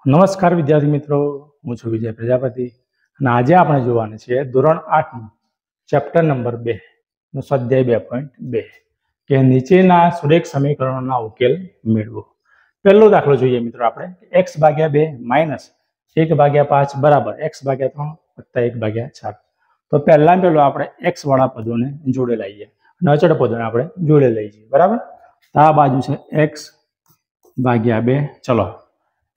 નમસ્કાર વિદ્યાર્થી મિત્રો, હું છું વિજય પ્રજાપતિ અને આજે આપણે જોવાનું છે ધોરણ 8 નું ચેપ્ટર નંબર 2 નો સ્વાધ્યાય 2.2 કે નીચેના સુરેખ સમીકરણોના ઉકેલ મેળવો। પહેલો દાખલો જોઈએ મિત્રો આપણે x/2 - 1/5 બરાબર x/3 + 1/4। તો પહેલા આપણે x વાળા પદોને જોડે લઈએ અને અચળ પદોને આપણે જોડે લઈ જઈએ બરાબર। તો આ બાજુ છે x/2 ચલો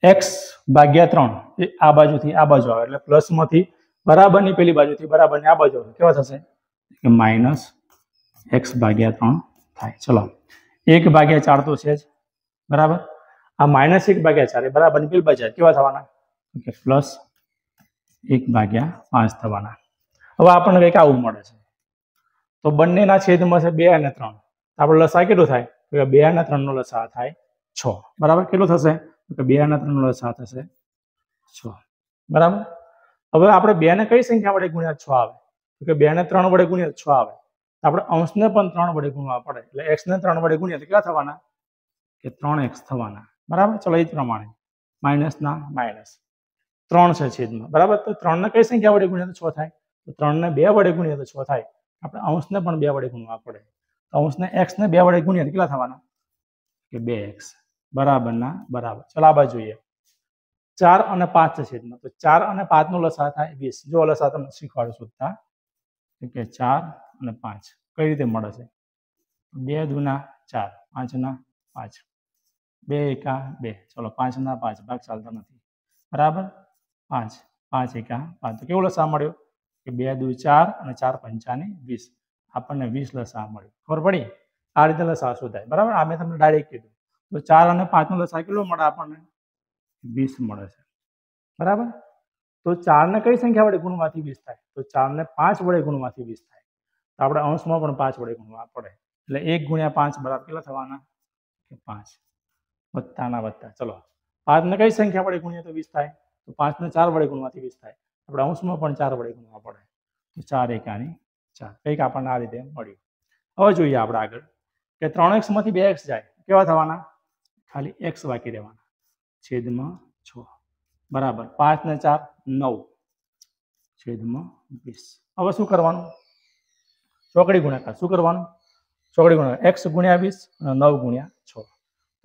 x/3 એ આ બાજુથી આ બાજુ આવે એટલે પ્લસમાંથી બરાબરની પેલી બાજુથી બરાબરની આ બાજુ આવે કેવા થશે કે -x/3 થાય। ચલો 1/4 તો છે જ બરાબર, આ -1/4 એ બરાબરની પેલી બાજુ કેવા થવાના કે +1/5 થવાના। હવે આપણને કંઈક આવું મળે છે તો બંનેના છેદમાં છે 2 અને 3, આપણે લસા કેટલો થાય તો 2 અને 3 નો લસા થાય 6 બરાબર। કેટલો થશે તો 2 અને 3 નો લસા થશે 6 બરાબર। હવે આપણે 2 ને કઈ સંખ્યા વડે ગુણ્યા 6 આવે તો કે 2 ને 3 વડે ગુણ્યા 6 આવે, આપણે અંશને પણ 3 વડે ગુણવા પડે એટલે x ને 3 વડે ગુણ્યા તો કેટલા થવાના કે 3x થવાના બરાબર। ચલો એ જ પ્રમાણે માઇનસના માઇનસ 3 છે છેદમાં બરાબર, તો 3 ને કઈ સંખ્યા વડે ગુણ્યા તો 6 થાય તો 3 ને 2 વડે ગુણ્યા તો 6 થાય, આપણે અંશને પણ 2 વડે ગુણવા પડે તો અંશને x ને 2 વડે ગુણ્યા તો કેટલા થવાના કે 2x બરાબરના બરાબર। ચલો આ બાજુ જોઈએ 4 અને 5 છે છેદમાં, તો 4 અને 5 નો લસા થાય 20। જો લસા તમને શીખવાડું શોધતા કે 4 અને 5 કઈ રીતે મળે છે 2 દુના 4 5 ના 5 2 એકા 2 ચલો 5 ના 5 ભાગ ચાલતા નથી બરાબર, 5 5 એકા 5 તો કેવો લસા મળ્યો કે 2 દુ 4 અને 4 પંચાને 20, આપણને 20 લસા મળ્યો। ખબર પડી? આ રીતે લસા શોધાય બરાબર। આ મેં તમને ડાયરેક્ટ કીધું તો 4 અને 5 નો લસા કેટલો મળે આપણને 20 મળે છે બરાબર। તો 4 ને કઈ સંખ્યા વડે ગુણવાથી 20 થાય તો 4 ને 5 વડે ગુણવાથી 20 થાય, તો આપણે અંશમાં પણ 5 વડે ગુણવા પડે એટલે 1 × 5 બરાબર કેટલા થવાના કે 5 વત્તાના વત્તા। ચલો 5 ને કઈ સંખ્યા વડે ગુણ્યા તો 20 થાય તો 5 ને 4 વડે ગુણવાથી 20 થાય, આપણે અંશમાં પણ 4 વડે ગુણવા પડે તો 4 એકાની 4 કંઈક આપણને આ રીતે મળ્યું। હવે જોઈએ આપણે આગળ કે 3x માંથી 2x જાય કેવા થવાના ખાલી x બાકી રહેવાના છેદમાં 6 બરાબર, 5 ને 4 9 છેદમાં 20। હવે શું કરવાનું ચોકડી ગુણાકાર, શું કરવાનું ચોકડી ગુણાકાર x × 20 અને 9 × 6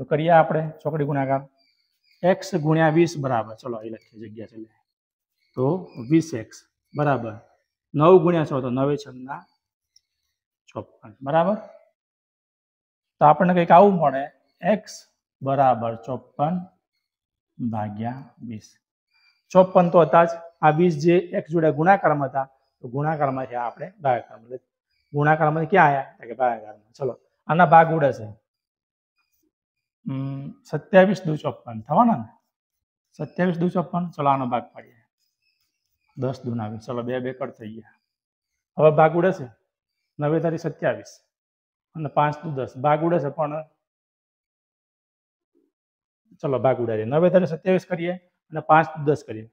તો કરીએ આપણે ચોકડી ગુણાકાર x × 20 બરાબર ચલો અહીં લખીએ જગ્યા છે તો 20x બરાબર 9 × 6 તો 9 × 6 = 54 બરાબર। તો આપણને કંઈક આવું મળે x બરાબર 54/20। 54 તો હતા જ, આ 20 જે x જોડે ગુણાકારમાં હતા તો ગુણાકારમાંથી આપણે ભાગાકારમાં, ગુણાકારમાંથી ક્યાં આવ્યા કે ભાગાકારમાં। ચલો આના ભાગ ઉડે છે 27 દુ 54 થવાના ને 27 દુ 54। ચલો આનો ભાગ પાડીએ 10 દુ 20, ચલો 2 2 કટ થઈ ગયા। હવે ભાગ ઉડે છે 9 તારી 27 અને 5 દુ 10 ભાગ ઉડે છે પણ ચલો ભાગ ઉડાડીએ 9 તારી 27 કરીએ અને 5 દુ 10 કરીએ,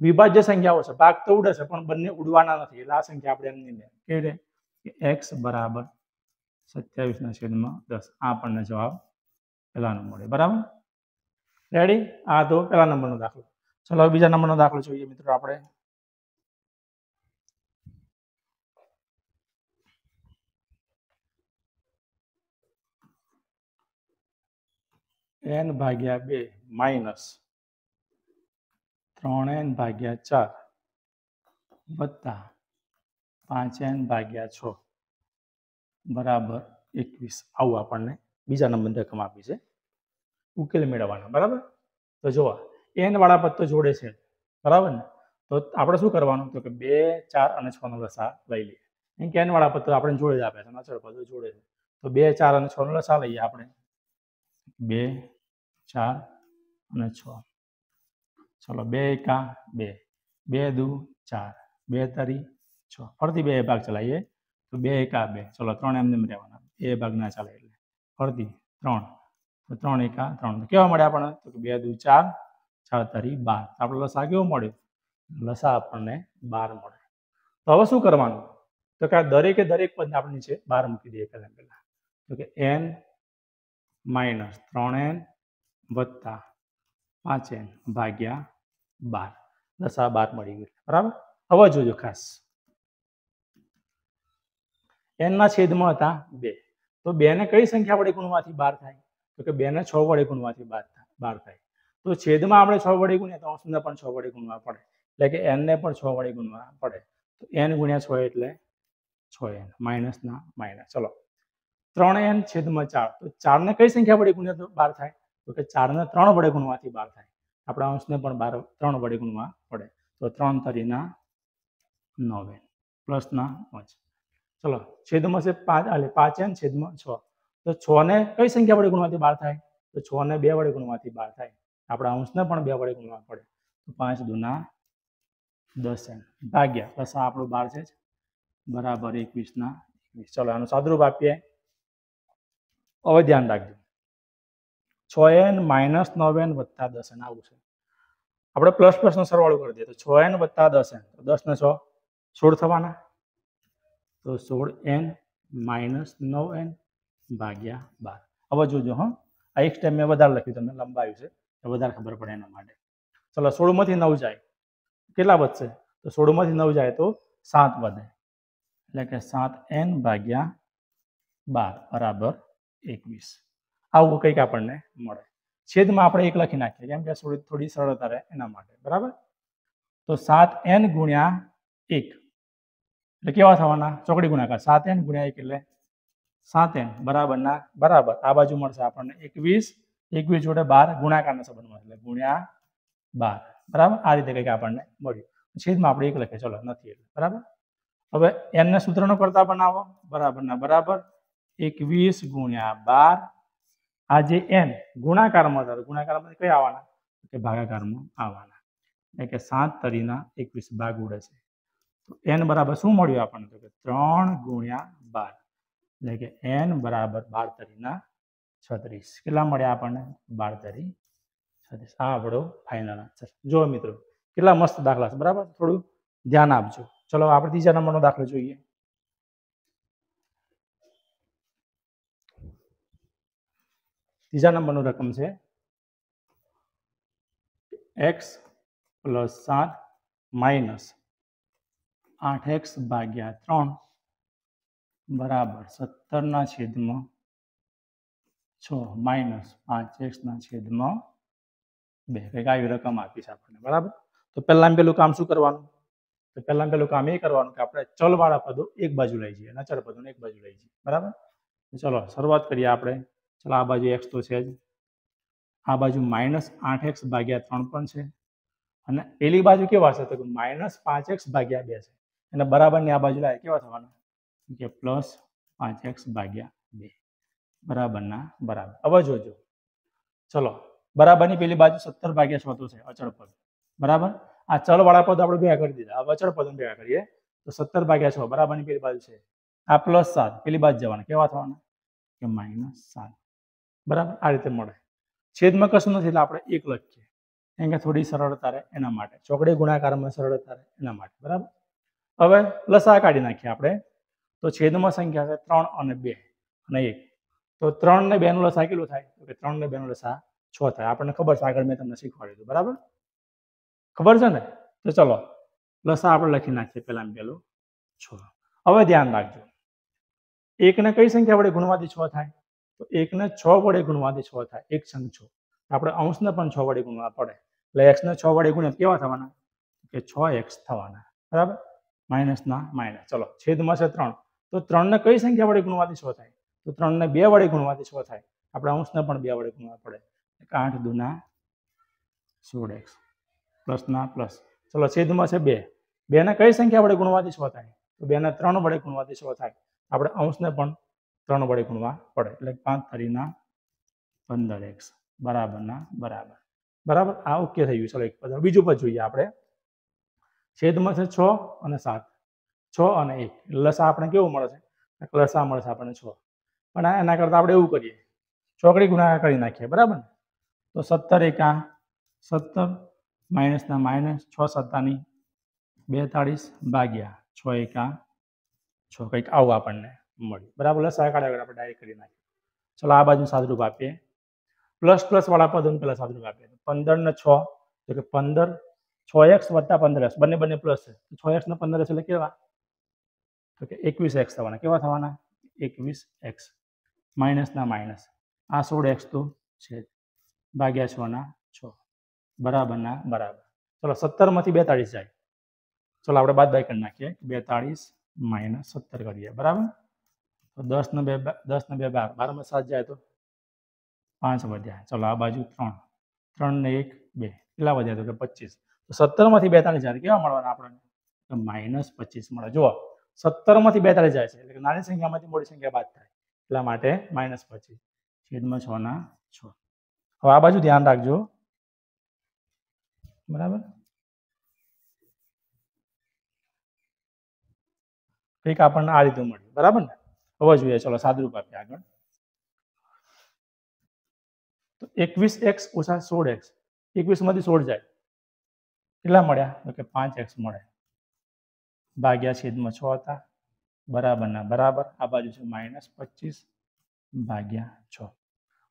વિભાજ્ય સંખ્યાઓ છે ભાગ તો ઉડે છે પણ બંને ઉડવાના નથી એટલે આ સંખ્યા આપણે એમની લે કેવી રીતે કે x બરાબર 27/10 આ આપણને જવાબ પહેલાનો મળે બરાબર। રેડી? આ તો પહેલા નંબરનો દાખલો। ચલો હવે બીજા નંબરનો દાખલો જોઈએ મિત્રો આપણે n/2 - 3n/4 વત્તા 5n/6 બરાબર 21 આવું આપણને બીજા નંબરની રકમ આપી છે, ઉકેલ મેળવવાના બરાબર। તો જોવા n વાળા પદ તો જોડે છે બરાબર ને, તો આપણે શું કરવાનું તો કે 2 4 અને 6 નો લસા લઈ લઈએ, કેમ કે n વાળા પદ તો આપણે જોડે જ આપે છે, અચળ પદો જોડે છે તો 2 4 અને 6 નો લસા લઈએ આપણે 2 4 અને 6 ચલો 2 એકા 2 2 દુ 4 2 તારી 6 ફરીથી 2 ભાગ ચલાવીએ તો 2 એકા 2 ચલો 3 એમને રહેવાના, એ ભાગ ના ચાલે એટલે ફરીથી 3 તો 3 એકા 3 કેવા મળે આપણને તો 2 દુ 4 4 તારી 12, આપણે લસા કેવો મળ્યો લસા આપણને 12 મળે। તો હવે શું કરવાનું તો કે દરેકે દરેક પદને આપણે નીચે 12 મૂકી દઈએ પહેલા તો કે n - 3n વત્તા 5n ભાગ્યા 12 લસા 12 મળી ગયું બરાબર। હવે જોજો ખાસ n ના છેદમાં હતા 2 તો 2 ને કઈ સંખ્યા વડે ગુણવાથી 12 થાય તો કે 2 ને 6 વડે ગુણવાથી 12 થાય તો છેદમાં આપણે 6 વડે ગુણ્યા તો અંશને પણ 6 વડે ગુણવા પડે એટલે કે n ને પણ 6 વડે ગુણવા પડે તો n ગુણ્યા 6 એટલે 6n માઇનસ ના માઇનસ। ચલો 3n છેદમાં 4 તો 4 ને કઈ સંખ્યા વડે ગુણ્યા તો 12 થાય તો કે 4 ને 3 વડે ગુણવાથી 12 થાય આપણા અંશને પણ 3 વડે ગુણવા પડે તો 3 તરીના 9n પ્લસ ના 5। ચલો છેદમાં છે 5 એટલે 5n છેદમાં 6 તો 6 ને કઈ સંખ્યા વડે ગુણવાથી 12 થાય તો 6 ને 2 વડે ગુણવાથી 12 થાય આપણા અંશને પણ 2 વડે ગુણવા પડે તો 5 દુના 10n ભાગ્યા પ્લસ આપણું 12 છે બરાબર 21 ના 21। ચલો આનું સાદુરૂપ આપીએ હવે ધ્યાન રાખજો 6n માઇનસ 9n વત્તા 10n આવું છે આપણે પ્લસ પ્લસનો સરવાળો કરી દઈએ તો 6n વત્તા 10n તો 10 ને 6 16 થવાના તો 16n માઇનસ 9n ભાગ્યા 12। હવે જોજો હા આ એક સ્ટેપ મેં વધારે લખ્યું તમને લંબાયું છે તો વધારે ખબર પડે એના માટે। ચલો 16 માંથી 9 જાય કેટલા વધશે તો 16 માંથી 9 જાય તો 7 વધે એટલે કે 7n ભાગ્યા 12 બરાબર 21 આવું કંઈક આપણને મળે છેદમાં આપણે 1 લખી નાખીએ કેમ કે થોડી સરળતા રહે એના માટે બરાબર તો 7n ગુણ્યા 1 એટલે કેવા થવાના ચોકડી ગુણાકાર 7n ગુણ્યા 1 એટલે 7n બરાબરના બરાબર આ બાજુ મળશે આપણને 21 જોડે 12 ગુણાકારના સંબંધ મળે એટલે ગુણ્યા 12 બરાબર આ રીતે કંઈક આપણને મળ્યું છેદમાં આપણે 1 લખીએ ચલો નથી એટલે બરાબર હવે n ને સૂત્રનો કરતા બનાવો બરાબરના બરાબર 21 ગુણ્યા 12 આ જે n ગુણાકારમાં થાય ગુણાકારમાં કઈ આવવાના કે ભાગાકારમાં આવવાના એટલે કે 7 તરીના 21 ભાગ ઉડે છે તો n બરાબર શું મળ્યું આપણને તો કે 3 ગુણ્યા 12 એટલે કે n બરાબર 12 તરીના 36 કેટલા મળ્યા આપણને 12 તરી 36 આ આપણો ફાઇનલ આન્સર। જો મિત્રો કેટલા મસ્ત દાખલા છે બરાબર થોડું ધ્યાન આપજો। ચલો આપણે ત્રીજા નંબરનો દાખલો જોઈએ। ત્રીજા નંબરનો રકમ છે x પ્લસ 7 માઇનસ 8x ભાગ્યા 3 બરાબર 17 ના છેદમાં 6 માઇનસ 5x ના છેદમાં 2 કંઈક આવી રકમ આપી છે આપણને બરાબર તો પહેલાં પેલું કામ શું કરવાનું તો પહેલાં પેલું કામ એ કરવાનું કે આપણે ચલવાળા પદો એક બાજુ લઈ જઈએ અને અચળ પદોને એક બાજુ લઈ જઈએ બરાબર ચલો શરૂઆત કરીએ આપણે ચલો આ બાજુ x તો છે જ આ બાજુ માઇનસ 8x ભાગ્યા 3 પણ છે અને પેલી બાજુ કેવા છે તો કે માઇનસ 5x ભાગ્યા 2 છે અને બરાબરની આ બાજુ લાવે કેવા થવાના કે પ્લસ 5x ભાગ્યા 2 બરાબરના બરાબર હવે જોજો ચલો બરાબરની પેલી બાજુ 17 ભાગ્યા 6 તો છે અચળ પદ બરાબર આ ચલવાળા પદ આપણે ભેગા કરી દીધા હવે અચળ પદો ભેગા કરીએ તો 17 ભાગ્યા 6 બરાબરની પેલી બાજુ છે આ પ્લસ 7 પેલી બાજુ જવાના કેવા થવાના કે માઇનસ 7 બરાબર આ રીતે મળે છેદમાં કશું નથી એટલે આપણે 1 લખીએ કેમ કે થોડી સરળતા રહે એના માટે ચોકડી ગુણાકારમાં સરળતા રહે એના માટે બરાબર હવે લસા કાઢી નાખીએ આપણે તો છેદમાં સંખ્યા છે 3 અને 2 અને 1 તો 3 ને 2 નો લસા કેટલો થાય તો કે 3 ને 2 નો લસા 6 થાય આપણને ખબર છે આગળ મેં તમને શીખવાડ્યું બરાબર ખબર છે ને તો ચલો લસા આપણે લખી નાખીએ પહેલાં પેલું 6 હવે ધ્યાન રાખજો 1 ને કઈ સંખ્યા વડે ગુણવાથી 6 થાય તો 1 ને 6 વડે ગુણવાથી 6 થાય એક સંગ 6 આપણે અંશને પણ 6 વડે ગુણવા પડે એટલે x ને 6 વડે ગુણ્યા કેવા થવાના કે 6x થવાના બરાબર માઇનસ ના માઇનસ ચલો છેદમાં છે 3 તો 3 ને કઈ સંખ્યા વડે ગુણવાથી 6 થાય તો 3 ને 2 વડે ગુણવાથી 6 થાય આપણે અંશને પણ 2 વડે ગુણવા પડે 8 દુના 16x પ્લસ ના પ્લસ ચલો છેદમાં છે 2 2 ને કઈ સંખ્યા વડે ગુણવાથી 6 થાય તો 2 ને 3 વડે ગુણવાથી 6 થાય આપણે અંશને પણ 3 વડે ગુણવા પડે એટલે 5 તરીના 15x બરાબરના બરાબર બરાબર આ ઓકે થઈ ગયું ચલો એક પદ બીજું પદ જોઈએ આપણે છેદમાં છે 6 અને 7 6 અને 1 લસા આપણે કેવું મળે છે લસા મળે છે આપણને 6 પણ એના કરતાં આપણે એવું કરીએ ચોકડી ગુણાકાર કરી નાખીએ બરાબર ને તો 17 એકા 17 માઇનસના માઇનસ 6 સત્તાની 42 ભાગ્યા 6 એકા 6 કંઈક આવું આપણને મળ્યું બરાબર લસા કાઢ્યા આપણે ડાયરેક્ટ કરી નાખીએ ચલો આ બાજુ સાદુરૂપ આપીએ પ્લસ પ્લસ વાળા પદોને પહેલાં સાદુરૂપ આપીએ 15 ને 6 તો કે 15 6x વત્તા 15x બંને બંને પ્લસ છે 6x ને 15x એટલે કેવા તો કે 21x થવાના કેવા થવાના 21x માઇનસ ના માઇનસ આ 16x તો છે ભાગ્યા 6 ના 6 બરાબર ના બરાબર ચલો 17 માંથી 42 જાય ચલો આપણે બાદ બાકી કરી નાખીએ 42 માઇનસ 17 કરીએ બરાબર તો 10 ને 2 12 12 માં 7 જાય તો 5 વધ્યા ચલો આ બાજુ 3 3 ને 1 2 કેટલા વધ્યા તો કે 25 તો 17 માંથી 42 જાય કેવા મળવાના આપણને તો માઇનસ 25 મળે જુઓ 17 માંથી 42 જાય છે એટલે કે નાની સંખ્યામાંથી મોટી સંખ્યા બાદ થાય એટલા માટે માઇનસ 25 છેદમાં 6 ના 6 હવે આ બાજુ ધ્યાન રાખજો બરાબર કંઈક આપણને આ રીતે મળ્યું બરાબર ને હવે જોઈએ ચલો સાદુરૂપ આપીએ આગળ તો 21x ઓછા 16x 21 માંથી 16 જાય કેટલા મળ્યા તો કે 5x મળે ભાગ્યા છેદમાં 6 હતા બરાબરના બરાબર આ બાજુ છે માઇનસ 25 ભાગ્યા 6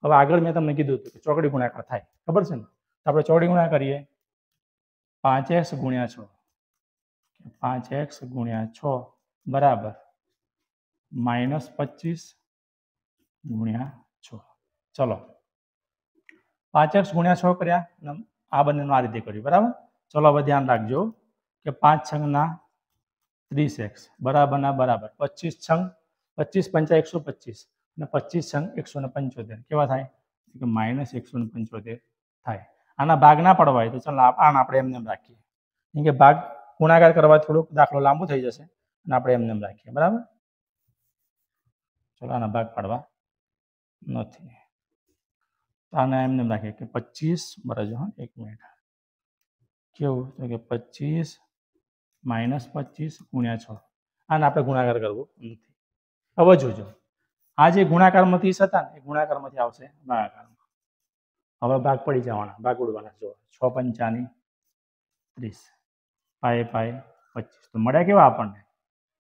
હવે આગળ મેં તમને કીધું હતું કે ચોકડી ગુણાકાર થાય ખબર છે ને તો આપણે ચોકડી ગુણાકાર કરીએ 5x ગુણ્યા 6 5x ગુણ્યા 6 બરાબર માઇનસ 25 ગુણ્યા 6 ચલો 5x ગુણ્યા 6 કર્યા આ બંનેનું આ રીતે કર્યું બરાબર ચલો હવે ધ્યાન રાખજો કે 5 છંગના 30x બરાબરના બરાબર 25 છંગ 25 પંચા 125 અને 25 છંગ 175 કેવા થાય કે માઇનસ 175 થાય આના ભાગ ના પડવા હોય તો ચાલો આને આપણે એમને રાખીએ કેમ કે ભાગ ગુણાકાર કરવા થોડોક દાખલો લાંબો થઈ જશે અને આપણે એમને રાખીએ બરાબર ચલો આના ભાગ પાડવા નથી આને એમને રાખીએ કે 25 બરાબર હા 1 મિનિટ કેવું તો કે 25 માઇનસ 25 ગુણ્યા 6 આને આપણે ગુણાકાર કરવો નથી હવે જોજો આ જે ગુણાકારમાંથી હતા ને એ ગુણાકારમાંથી આવશે ભાગાકારમાં હવે ભાગ પડી જવાના ભાગ ઉડવાના જો 6 પંચાની 30 પાય પાય 25 તો મળ્યા કેવા આપણને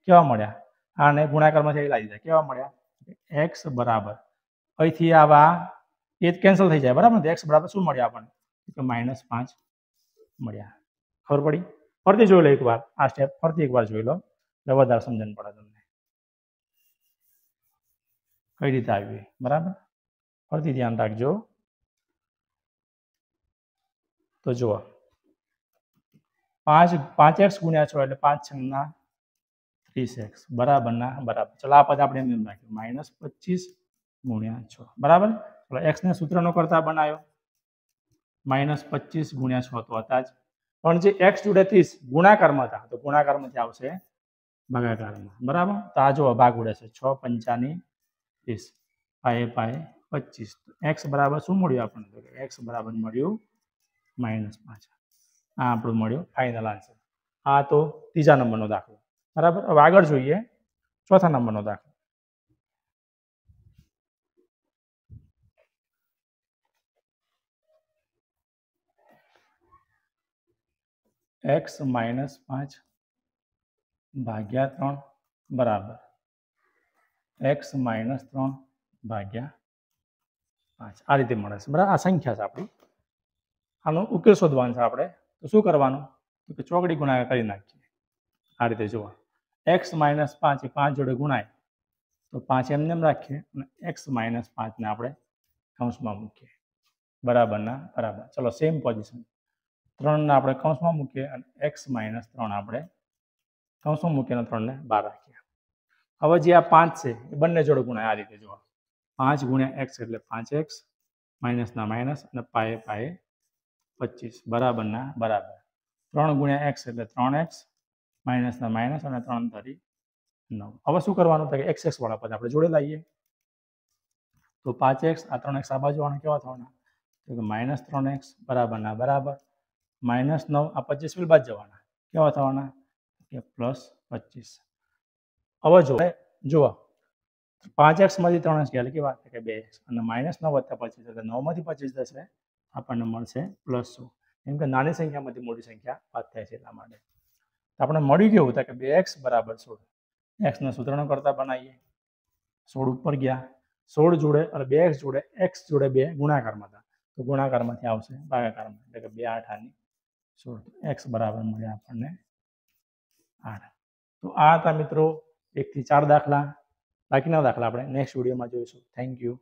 કેવા મળ્યા આને ગુણાકારમાંથી લાવી દીધા કેવા મળ્યા x બરાબર અહીંથી આવા એ કેન્સલ થઈ જાય બરાબર ને x બરાબર શું મળ્યા આપણને કે માઇનસ 5 મળ્યા ખબર પડી ફરતી જોઈ લો એકવાર આ સ્ટેપ ફરતી એકવાર જોઈ લો એટલે વધારે સમજણ પડે તમને કઈ રીતે આવી બરાબર ફરતી ધ્યાન રાખજો તો જુઓ 5x ગુણ્યા 6 એટલે 5 છંગના 30x બરાબરના બરાબર ચલો આ પદ આપણે એમ રાખ્યું માઇનસ 25 ગુણ્યા 6 બરાબર ચલો x ને સૂત્રનો કરતા બનાવ્યો માઇનસ 25 ગુણ્યા 6 તો હતા જ પણ જે x જોડે 30 ગુણાકારમાં હતા તો ગુણાકારમાંથી આવશે ભાગાકારમાં બરાબર તો આ જો ભાગ ઉડે છે 6 પંચાની 30 પાયે પાયે 25 x બરાબર શું મળ્યું આપણને તો x બરાબર મળ્યું માઇનસ 5 આ આપણું મળ્યું ફાઇનલ આન્સર આ તો ત્રીજા નંબરનો દાખલો બરાબર હવે આગળ જોઈએ ચોથા નંબરનો દાખલો x માઇનસ 5 ભાગ્યા 3 બરાબર x માઇનસ 3 ભાગ્યા 5 આ રીતે મળે છે બરાબર આ સંખ્યા છે આપણી આનો ઉકેલ શોધવાનો છે આપણે તો શું કરવાનું તો કે ચોકડી ગુણાકાર કરી નાખીએ આ રીતે જુઓ x માઇનસ 5 એ 5 જોડે ગુણાય તો 5 એમને એમ રાખીએ અને x માઇનસ 5 ને આપણે કૌંસમાં મૂકીએ બરાબરના બરાબર ચલો સેમ પોઝિશન 3 ને આપણે કૌંસમાં મૂકીએ અને x માઇનસ 3 આપણે કૌંસમાં મૂકીને 3 ને બહાર રાખીએ હવે જે આ 5 છે એ બંને જોડે ગુણાય આ રીતે જુઓ 5 ગુણ્યા x એટલે 5x માઇનસના માઇનસ અને પાયે પાયે 25 બરાબરના બરાબર 3 ગુણ્યા x એટલે 3x માઇનસના માઇનસ અને 3 તારી 9 હવે શું કરવાનું કે x વાળા પદ આપણે જોડે લાવીએ તો 5x આ 3x આ બાજુ આના કેવા થવાના તો કે માઇનસ 3x બરાબરના બરાબર માઇનસ 9 આ 25 પેલી બાદ જવાના કેવા થવાના કે પ્લસ 25 હવે જુઓ 5x માંથી 3x ગયા એટલે કેવા કે 2x અને માઇનસ 9 વત્તા 25 એટલે 9 માંથી 25 જશે આપણને મળશે પ્લસ 100 કેમ કે નાની સંખ્યામાંથી મોટી સંખ્યા બાદ થાય છે એટલા માટે તો આપણે મળ્યું કેવું થાય કે 2x બરાબર 16 x ને સૂત્રનો કરતા બનાવીએ 16 ઉપર ગયા 16 જોડે અને 2x જોડે x જોડે 2 ગુણાકારમાં હતા તો ગુણાકારમાંથી આવશે ભાગાકારમાં, એટલે કે 2 8 આની 16, x બરાબર મળે આપણને 8. તો આ હતા મિત્રો 1 થી 4 દાખલા. બાકીના દાખલા આપણે નેક્સ્ટ વિડીયોમાં જોઈશું. Thank you.